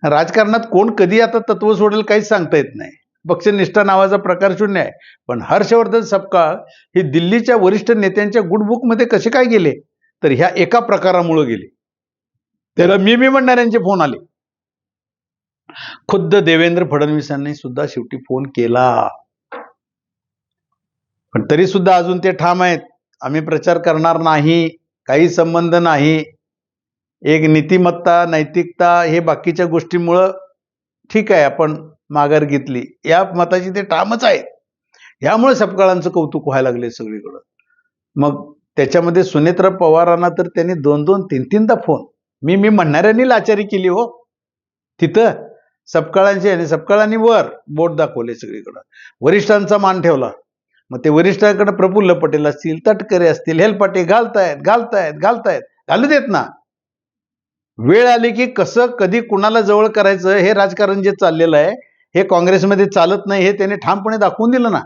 राजकारणात कोण कधी आता तत्व सोडेल काहीच सांगता येत नाही. पक्षनिष्ठा नावाचा प्रकार शून्य आहे. पण हर्षवर्धन सपकाळ हे दिल्लीच्या वरिष्ठ नेत्यांच्या गुडबुकमध्ये कसे काय गेले, तर ह्या एका प्रकारामुळे गेले. त्याला मी म्हणणाऱ्यांचे फोन आले. खुद्द देवेंद्र फडणवीसांनी सुद्धा शेवटी फोन केला, पण तरी सुद्धा अजून ते ठाम आहेत, आम्ही प्रचार करणार नाही, काही संबंध नाही. एक नीतिमत्ता, नैतिकता हे बाकीच्या गोष्टीमुळं ठीक आहे, आपण माघार घेतली, या मताची ते ठामच आहेत. यामुळे सपकाळांचं कौतुक व्हायला लागले सगळीकडं. मग त्याच्यामध्ये सुनेत्रा पवारांना तर त्यांनी 2-2, 3-3दा फोन मी म्हणणाऱ्यांनी लाचारी केली हो. तिथं सपकाळांची आणि सपकाळांनी वर बोट दाखवले सगळीकडं, वरिष्ठांचा मान ठेवला. मग ते वरिष्ठांकडे प्रफुल्ल पटेल असतील, तटकरे असतील, हेलपाटे घालतायत, घालू देत ना. वेळ आली की कसं कधी कुणाला जवळ करायचं हे राजकारण जे चाललेलं आहे हे काँग्रेसमध्ये चालत नाही, हे त्याने ठामपणे दाखवून दिलं ना.